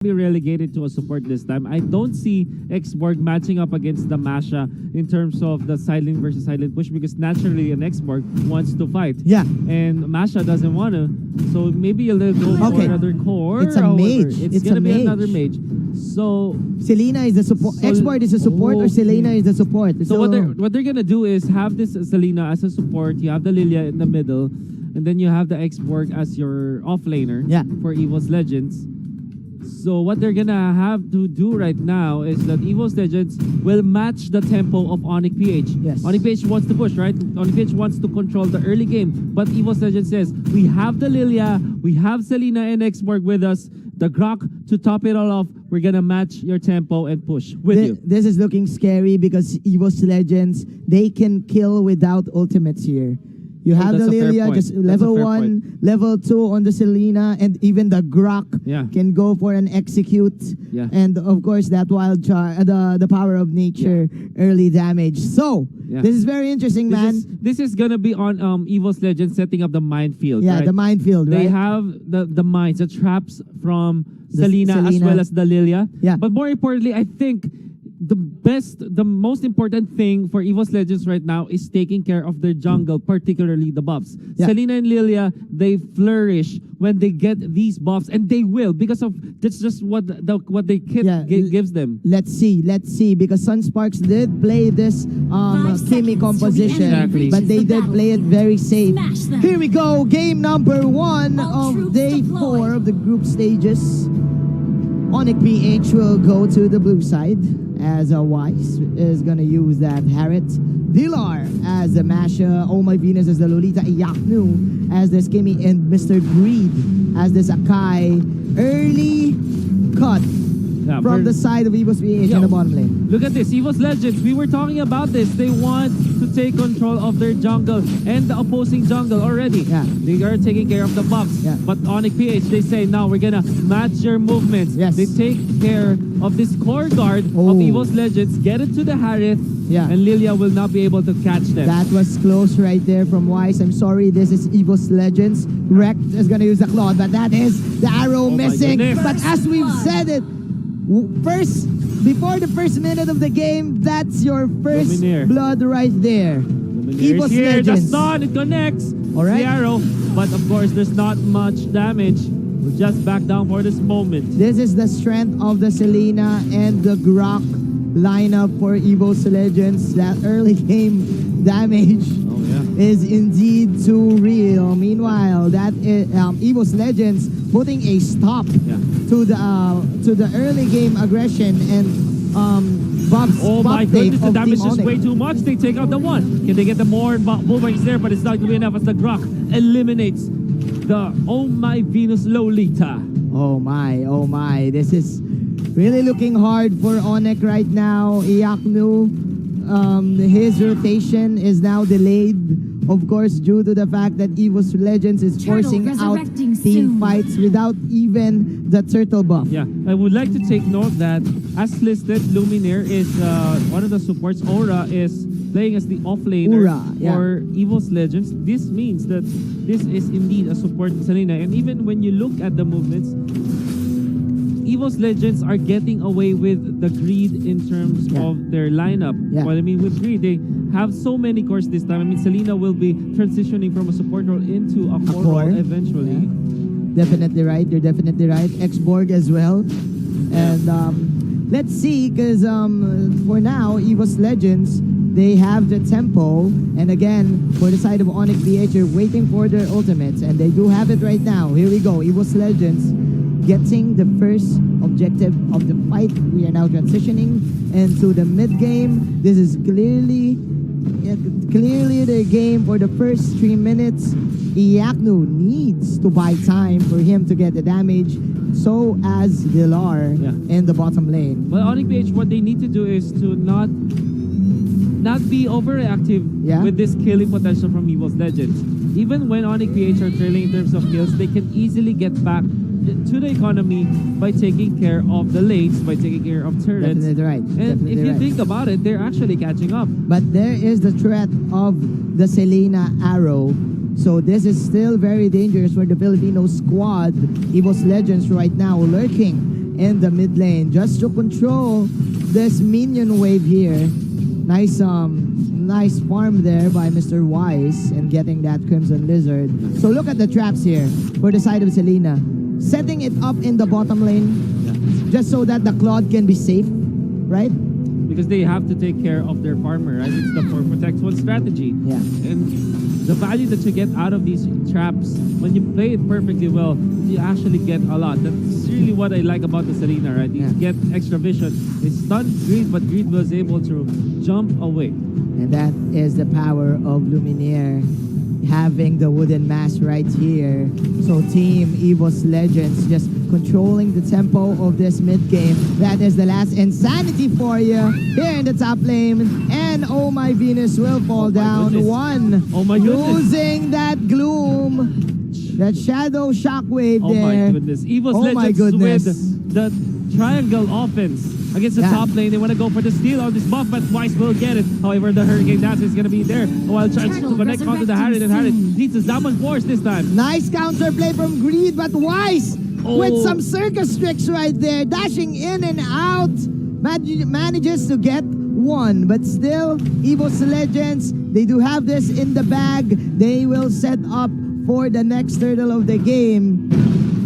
be relegated to a support this time. I don't see Xborg matching up against the Masha in terms of the silent versus silent push because naturally an Xborg wants to fight. Yeah. And Masha doesn't want to. So maybe a little go for another core. It's a mage. It's going to be another mage. So Selena is the support. Xborg is the support or Selena is the support. So what they're going to do is have this Selena as a support. You have the Lilia in the middle. And then you have the Xborg as your offlaner for EVOS Legends. So what they're gonna have to do right now is that EVOS Legends will match the tempo of ONIC PH. Yes. ONIC PH wants to push, right? ONIC PH wants to control the early game. But EVOS Legends says, we have the Lilia, we have Selena and Xborg with us, the Grok to top it all off. We're gonna match your tempo and push with you. This is looking scary because EVOS Legends, they can kill without ultimates here. You have the Lilia, just level 1, level 2 on the Selena, and even the Grok can go for an execute. Yeah. And of course, that wild charge, the power of nature, early damage. So, this is very interesting, man. This is going to be on EVOS Legends setting up the minefield. Yeah, right? the minefield, right? They have the mines, the traps from Selena as well as the Lilia. Yeah. But more importantly, I think the most important thing for EVOS Legends right now is taking care of their jungle, particularly the buffs. Yeah. Selena and Lilia, they flourish when they get these buffs, and they will because of that's just what they gives them. Let's see, because Sunsparks did play this Kimi composition, but they did play it very safe. Here we go, game number 1 of day 4 of the group stages. ONIC PH will go to the blue side as Wise is going to use that Harriet. Dilar as the Masha. Oh My Venus as the Lolita. Iyaknu as the Skimmy. And Mr. Greed as the Sakai. Early cut from the side of EVOS PH in the bottom lane. Look at this, EVOS Legends. We were talking about this. They want to take control of their jungle and the opposing jungle already. Yeah. They are taking care of the buffs. Yeah. But ONIC PH, they say, no, we're going to match your movements. Yes. They take care of this core guard of EVOS Legends, get it to the Harith, and Lilia will not be able to catch them. That was close right there from Wise. I'm sorry, this is EVOS Legends. Rekt is going to use the Claw, but that is the arrow missing. But as we've said it, before the first minute of the game, that's your first blood right there. EVOS Legends. The stun, it connects. All right. The arrow, but of course, there's not much damage. We'll just back down for this moment. This is the strength of the Selena and the Grok lineup for EVOS Legends. That early game damage is indeed too real. Meanwhile, that is, EVOS Legends putting a stop to the early game aggression and buffs. Oh my goodness, the damage is way too much. They take out the one. Can they get the more boomerangs there? But it's not going to be enough as the Grok eliminates the Oh My Venus Lolita. Oh my. This is really looking hard for ONIC right now. Iyaknu, his rotation is now delayed. Of course, due to the fact that EVOS Legends is forcing out team fights without even the turtle buff. Yeah, I would like to take note that as listed, Luminaire is one of the supports. Aura is playing as the offlaner for EVOS Legends. This means that this is indeed a support Selena. And even when you look at the movements, EVOS Legends are getting away with the greed in terms of their lineup. Well, I mean, with greed, they have so many cores this time. I mean, Selena will be transitioning from a support role into a core role eventually. Definitely right. You're definitely right. Xborg as well. And let's see, because for now, EVOS Legends, they have the tempo. And again, for the side of ONIC PH, you're waiting for their ultimates. And they do have it right now. Here we go. EVOS Legends getting the first objective of the fight. We are now transitioning into the mid-game. This is clearly the game for the first 3 minutes. Iyaknu needs to buy time for him to get the damage. So as Dilar in the bottom lane. Well, ONIC PH, what they need to do is to not be overreactive with this killing potential from EVOS Legends. Even when ONIC PH are trailing in terms of kills, they can easily get back to the economy by taking care of the lanes, by taking care of turrets. Definitely right. And if you think about it, they're actually catching up. But there is the threat of the Selena arrow. So this is still very dangerous for the Filipino squad. EVOS Legends right now lurking in the mid lane just to control this minion wave here. Nice farm there by Mr. Wise and getting that Crimson Lizard. So look at the traps here for the side of Selena. Setting it up in the bottom lane just so that the Claude can be safe, right? Because they have to take care of their farmer, right? It's the 4 protects 1 strategy. Yeah. And the value that you get out of these traps, when you play it perfectly well, you actually get a lot. That's really what I like about the Selena, right? You get extra vision. They stunned Greed, but Greed was able to jump away. And that is the power of Luminaire having the wooden mask right here. So Team EVOS Legends just controlling the tempo of this mid game. That is the last insanity for you here in the top lane. And Oh My Venus will fall down. Goodness. One. Oh my goodness. Losing that gloom. That shadow shockwave Oh there. my goodness. EVOS Oh my Legends goodness. with the triangle offense against the top lane. They want to go for the steal on this buff, but Weiss will get it. However, the Hurricane Dance is going to be there while trying to connect onto the Harriet, and Harriet needs a Zaman Force this time. Nice counterplay from Greed, but Wise with some circus tricks right there, dashing in and out, manages to get one. But still, EVOS Legends, they do have this in the bag. They will set up for the next turtle of the game.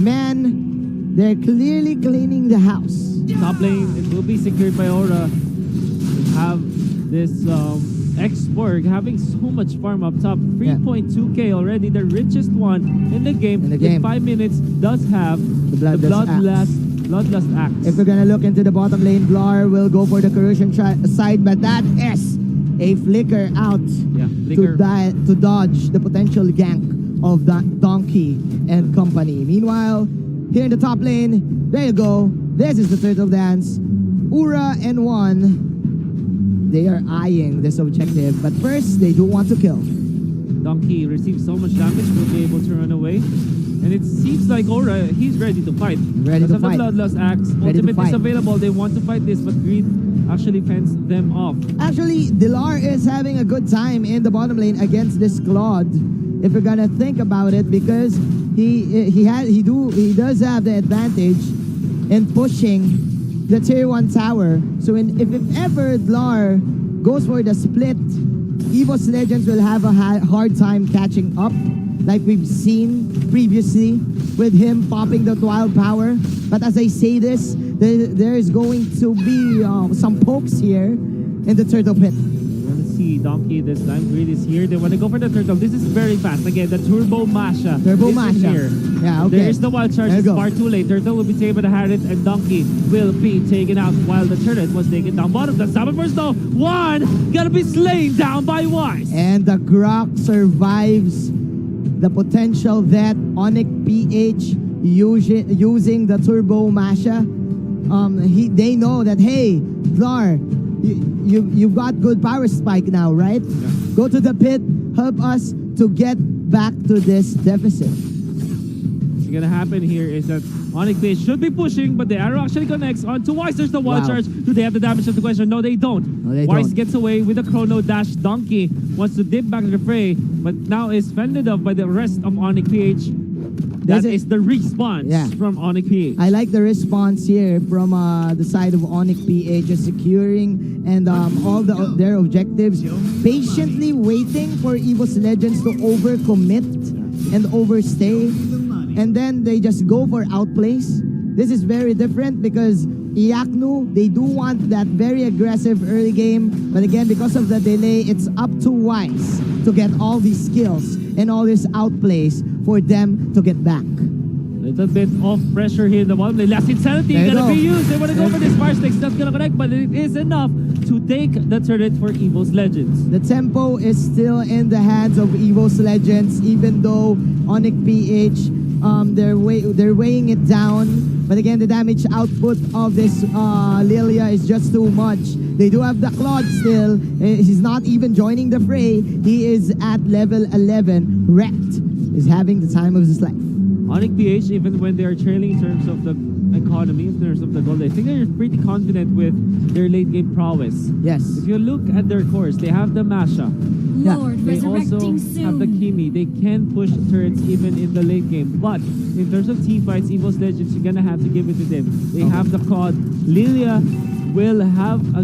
Man, they're clearly cleaning the house. Top lane, it will be secured by Aura. We have this X-Borg having so much farm up top. 3.2k already, the richest one in the game. In 5 minutes, does have the Bloodlust Axe. If we're gonna look into the bottom lane, Blar will go for the corrosion side, but that is a flicker out to dodge the potential gank of that Donkey and company. Meanwhile, here in the top lane, there you go. This is the turtle dance. Ura and One, they are eyeing this objective, but first they do want to kill. Donkey receives so much damage, will be able to run away. And it seems like Aura, he's ready to fight. Ready to fight. The Bloodlust Axe, ultimate is available. They want to fight this, but Greed actually fends them off. Actually, Dilar is having a good time in the bottom lane against this Claude. If we're gonna think about it, because he does have the advantage in pushing the tier 1 tower. So if ever Dlar goes for the split, EVOS Legends will have a hard time catching up, like we've seen previously with him popping the wild power. But as I say this, there is going to be some pokes here in the turtle pit. See Donkey this time. Greed is here. They want to go for the turtle. This is very fast. Again, the Turbo Masha. Turbo Masha. Here. Yeah, okay. There is the wild charge. It's far too late. Turtle will be taken by the Harriet, and Donkey will be taken out while the turret was taken down. Bottom. The Zaman Force though. One gonna be slain down by Wise. And the Grok survives the potential that ONIC PH using the Turbo Masha. They know that, hey, Dlar, you've got good power spike now, right? Yeah. Go to the pit, help us to get back to this deficit. What's gonna happen here is that ONIC PH should be pushing, but the arrow actually connects onto Wise. There's the wild charge. Do they have the damage of the question? No, they don't. No, they Wise don't. gets away with a chrono dash. Donkey wants to dip back to the fray, but now is fended off by the rest of ONIC PH. That is the response from ONIC PH. I like the response here from the side of ONIC PH, just securing and all their objectives, patiently waiting for EVOS Legends to overcommit and overstay, and then they just go for outplays. This is very different because Iaknu, they do want that very aggressive early game, but again, because of the delay, it's up to Wise to get all these skills and all these outplays for them to get back. Little bit of pressure here in the bottom lane. Last Insanity gonna be used. They want to go for this fire sticks. That's gonna connect, but it is enough to take the turret for EVOS Legends. The tempo is still in the hands of EVOS Legends, even though ONIC PH, they're weighing it down. But again, the damage output of this Lilia is just too much. They do have the Claude still. He's not even joining the fray. He is at level 11. Wrecked is having the time of his life. ONIC PH, even when they are trailing in terms of the economy, in terms of the gold, I think they're pretty confident with their late game prowess. Yes. If you look at their course, they have the Masha. Lord They also resurrecting have the soon. Kimi. They can push turrets even in the late game. But in terms of team fights, EVOS Legends, you're gonna have to give it to them. They have the COD. Lilia will have a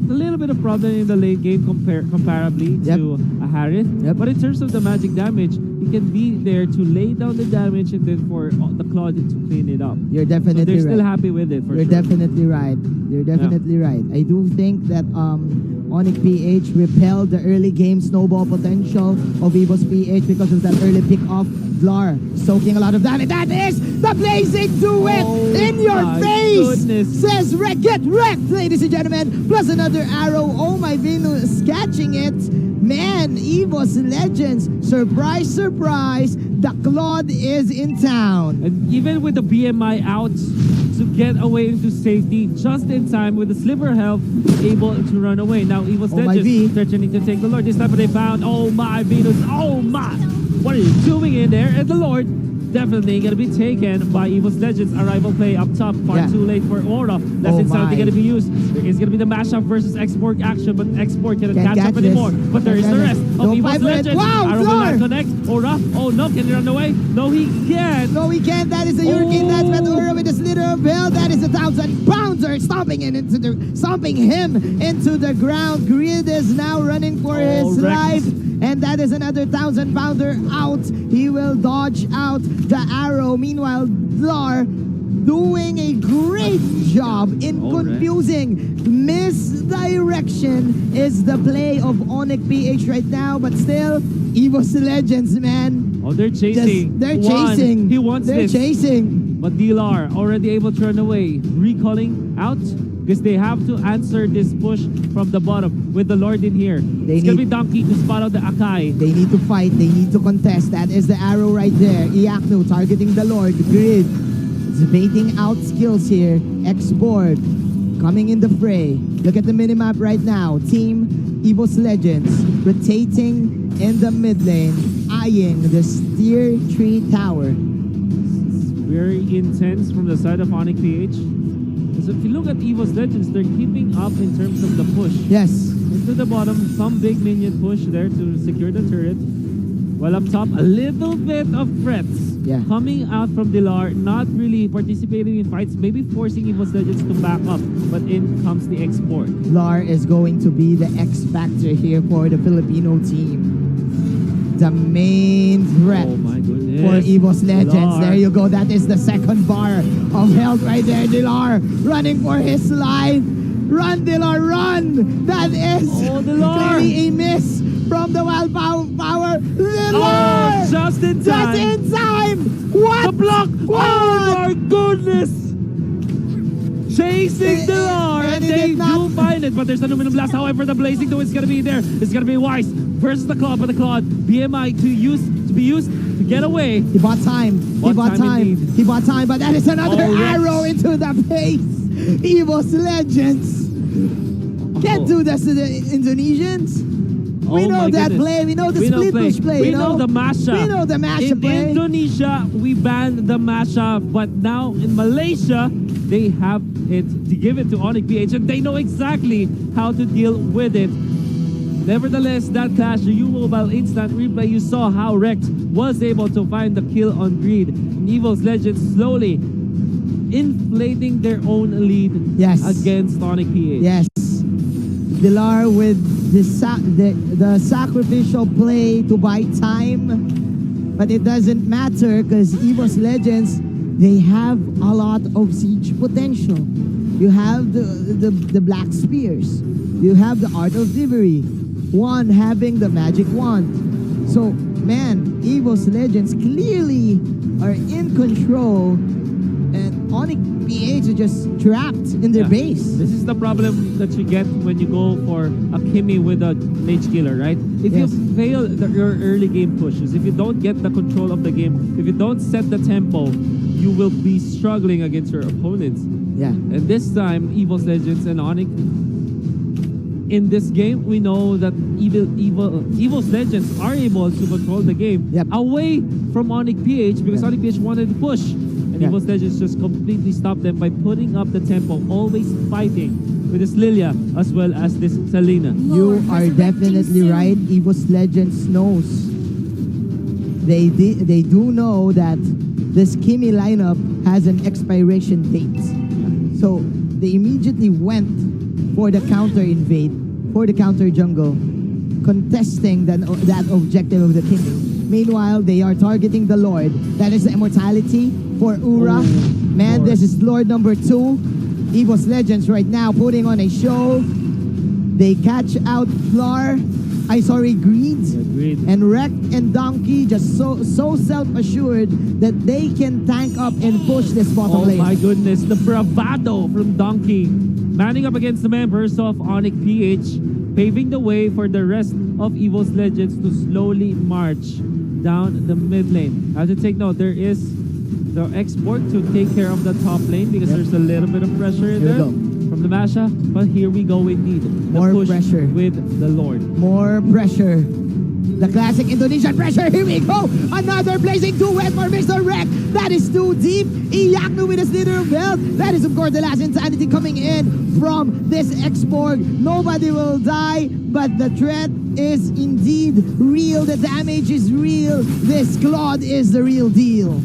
little bit of problem in the late game comparably to a Harith. But in terms of the magic damage, he can be there to lay down the damage and then for the Claude to clean it up. You're So definitely they're still right. happy with it for You're sure. definitely right. You're definitely right. I do think that ONIC PH repelled the early game snowball potential of EVOS PH because of that early pick off. Vlar soaking a lot of damage. That is the blazing duet in your my face. goodness. Says get wrecked, ladies and gentlemen. Plus another arrow. Oh my Venus, catching it. Man, EVOS Legends. Surprise, surprise. The Claude is in town. And even with the BMI out to get away into safety just in time with the sliver health, able to run away. Now EVOS Oh my V. Legends threatening to take the Lord. This time they found, oh my Venus, oh my. What are you doing in there? And the Lord definitely going to be taken by EVOS Legends. Arrival play up top. Far too late for Aura. That's Oh inside my. going to be used. There is going to be the mashup versus Export action, but Export cannot Can't catch up catch anymore. this. But there is the rest of Don't EVOS fight for it. Legends. Wow, Arrow will Flor. not connect. Aura, oh no, can he run away? No, he can't. No, we can't. That is the Hurricane Dance Meteora with the slither of hell. That is a 1,000-pounder stomping him into the ground. Grid is now running for his wrecked. life. And that is another 1,000-pounder out. He will dodge out the arrow. Meanwhile, Vlar doing a great job in confusing. Misdirection is the play of ONIC PH right now, but still, EVOS Legends, man. Oh, they're chasing. They're One. chasing. He wants They're this. chasing. But DLR already able to run away. Recalling out because they have to answer this push from the bottom with the Lord in here. It's going to be Donkey to spot out the Akai. They need to fight. They need to contest. That is the arrow right there. Iaknu targeting the Lord. Grid. It's baiting out skills here. X-Board coming in the fray. Look at the minimap right now. Team EVOS Legends rotating in the mid lane, eyeing the Steer Tree Tower. Very intense from the side of ONIC PH. So if you look at EVOS Legends, they're keeping up in terms of the push. Yes. Into the bottom, some big minion push there to secure the turret. While up top, a little bit of threats coming out from Dilar, not really participating in fights, maybe forcing EVOS Legends to back up. But in comes the Export. Vlar is going to be the X factor here for the Filipino team. The main threat. Oh my goodness. For EVOS Legends. Dilar. There you go. That is the second bar of health right there. Dilar running for his life. Run, Dilar, run! That is clearly a miss from the wild power. Dilar! Oh, just in time. Just in time! What? The block! What? Oh my goodness! Chasing Dilar, and they do find it, but there's an aluminum blast. However, the blazing though is gonna be there. It's gonna be Weiss versus the Claude, but the Claude BMI to be used to get away. He bought time. He bought time. He bought time, but that is another arrow into the face. EVOS Legends. Can't do this to the Indonesians. We know that play. We know the split push play. We know the mashup. We know the mashup play. In Indonesia, we banned the mashup, but now in Malaysia, they have it to give it to ONIC PH, and they know exactly how to deal with it. Nevertheless, that clash, the U-Mobile instant replay, you saw how Rex was able to find the kill on Greed. And EVOS Legends slowly inflating their own lead against ONIC PH. Yes. Dilar with the sacrificial play to buy time. But it doesn't matter because EVOS Legends, they have a lot of siege potential. You have the Black Spears. You have the Art of Thievery. One having the Magic Wand. So, man, EVOS Legends clearly are in control. And ONIC PH is just trapped in their base. This is the problem that you get when you go for a Kimi with a Mage Killer, right? If you fail your early game pushes, if you don't get the control of the game, if you don't set the tempo, you will be struggling against your opponents. Yeah. And this time, EVOS Legends and ONIC, in this game, we know that EVOS Legends are able to control the game away from ONIC PH because ONIC PH wanted to push. And EVOS Legends just completely stopped them by putting up the tempo, always fighting with this Lilia as well as this Selena. You are definitely right. EVOS Legends knows. They do know that this Kimi lineup has an expiration date. So they immediately went for the counter invade, for the counter jungle, contesting that objective of the Kimi. Meanwhile, they are targeting the Lord. That is the immortality for Ura. Man, Lord. this is Lord number 2. EVOS Legends right now putting on a show. They catch out Greed. Agreed. And Wreck and Donkey just so self-assured that they can tank up and push this bottom lane. Oh my goodness, the bravado from Donkey. Manning up against the members of ONIC PH, paving the way for the rest of EVOS Legends to slowly march down the mid lane. I have to take note, there is the export to take care of the top lane because there's a little bit of pressure in there from the Masha. But here we go indeed. The More push pressure with the Lord. More pressure. The classic Indonesian pressure. Here we go. Another blazing duet for Mr. Wreck. That is too deep. Iyaknu with his leader of health. That is, of course, the last insanity coming in from this export. Nobody will die, but the threat is indeed real. The damage is real. This Claude is the real deal.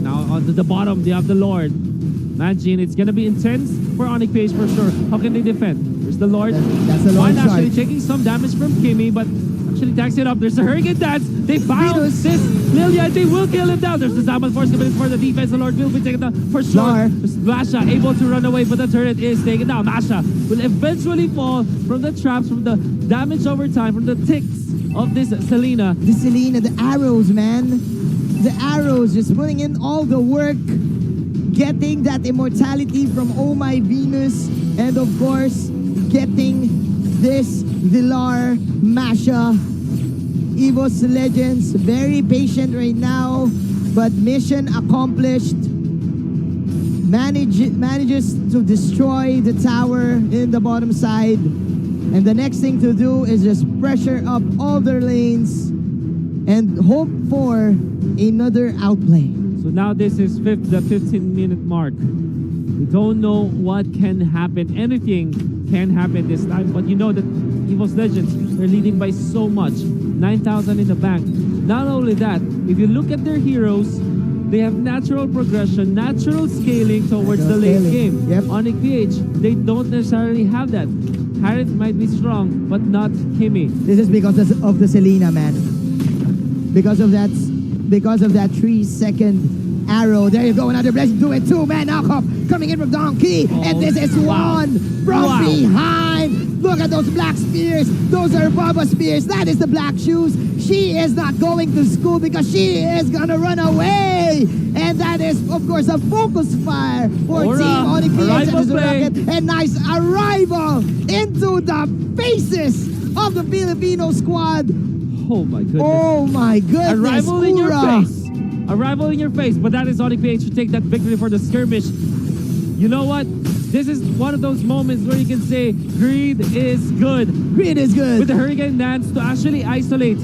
Now onto the bottom, they have the Lord. Imagine, it's gonna be intense for ONIC PH for sure. How can they defend? There's the Lord. That's the Lord One actually charge. taking some damage from Kimi, but actually tags it up. There's a Hurricane Dance. They found Venus. this Lilia. They will kill him down. There's the Zaman Force coming in for the defense. The Lord will be taken down for sure. Lar. Masha able to run away, but the turret is taken down. Masha will eventually fall from the traps, from the damage over time, from the ticks of this Selena. The Selena, the arrows, man. The arrows, just putting in all the work, getting that immortality from Oh My Venus, and of course, getting this Villar Masha. EVOS Legends, very patient right now, but mission accomplished. Manages to destroy the tower in the bottom side. And the next thing to do is just pressure up all their lanes and hope for another outplay. So now this is the 15-minute mark. We don't know what can happen. Anything can happen this time. But you know that EVOS Legends, they're leading by so much. 9,000 in the bank. Not only that, if you look at their heroes, they have natural progression, natural scaling towards the late game. Yep. ONIC PH, they don't necessarily have that. Harriet might be strong, but not Kimi. This is because of the Selena, man. Because of that 3-second arrow. There you go, another blessing. Do it too, man. Knockoff coming in from Donkey. And this is one from behind. Look at those black spears. Those are Baba spears. That is the black shoes. She is not going to school because she is gonna run away. And that is, of course, a focus fire for Aura, Team ONIC PH arrival and the play. Rocket. And nice arrival into the faces of the Filipino squad. Oh my goodness. Oh my goodness. Arrival in your Ura. face. Arrival in your face. But that is ONIC PH to take that victory for the skirmish. You know what? This is one of those moments where you can say greed is good. Greed is good. With the Hurricane Dance to actually isolate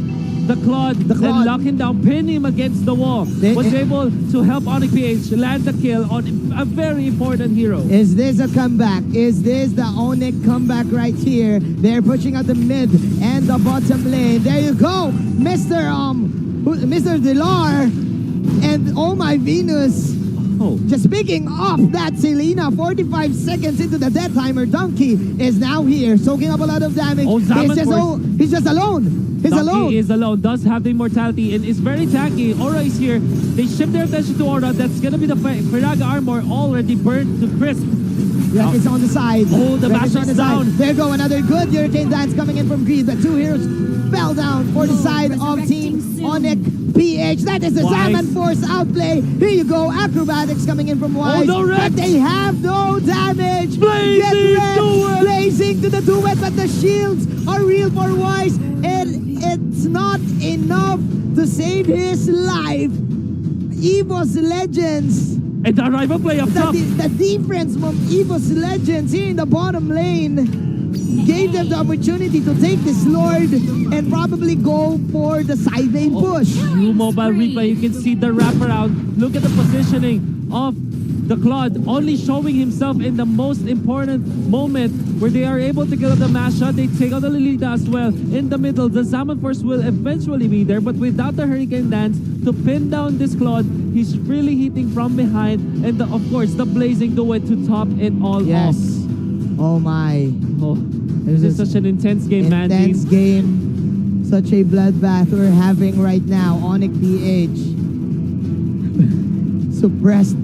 the Claude, then lock him down, pin him against the wall. Was able to help ONIC PH land the kill on a very important hero. Is this a comeback? Is this the ONIC comeback right here? They're pushing out the mid and the bottom lane. There you go, Mr. Dilar and Oh My Venus. Oh. Just picking off that Selena, 45 seconds into the death timer. Donkey is now here, soaking up a lot of damage. Oh, he's just alone. He's alone. Donkey is alone, does have the immortality, and is very tanky. Aura is here. They shift their attention to Aura. That's gonna be the Firaga armor already burned to crisp. Wreck is on the side. Oh, the Wreck is Masha on is the side. down. There go another good Hurricane Dance coming in from Greed. The two heroes fell down for the side of Team ONIC PH. That is the Wise. Zaman Force outplay. Here you go, acrobatics coming in from Wise. Oh, no, Rex. But they have no damage. Blazing Get Rex duet. blazing to the duet, but the shields are real for Wise. And it's not enough to save his life. EVOS Legends. And the rival play up top. The difference from EVOS Legends here in the bottom lane gave them the opportunity to take this Lord and probably go for the side lane push. New mobile replay, you can see the wraparound. Look at the positioning of The Claude only showing himself in the most important moment where they are able to get out the mash shot. They take out the Lolita as well. In the middle, the Zaman Force will eventually be there, but without the Hurricane Dance to pin down this Claude, he's really hitting from behind. And of course, the Blazing Duet to top it all off. Oh my. Oh, this is such an intense game, man. Intense game. Such a bloodbath we're having right now. ONIC PH. Suppressed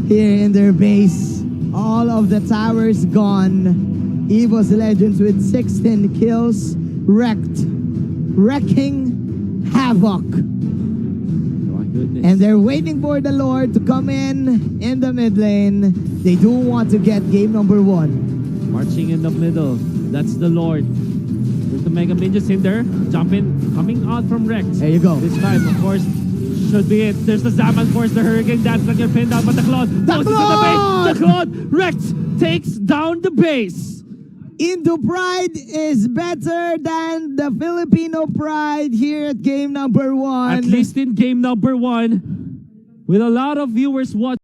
here in their base. All of the towers gone. EVOS Legends with 16 kills. Wrecking havoc. My goodness. And they're waiting for the Lord to come in the mid lane. They do want to get game number 1. Marching in the middle. That's the Lord. With the Mega Ninja Cinder. Jumping, coming out from Rex. There you go. This time, of course, should be it. There's the Zaman Force, the Hurricane Dance that get pinned down, but the Claude goes into the base. The Claude, Rex takes down the base. Indo Pride is better than the Filipino Pride here at game number 1. At least in game number 1, with a lot of viewers watching.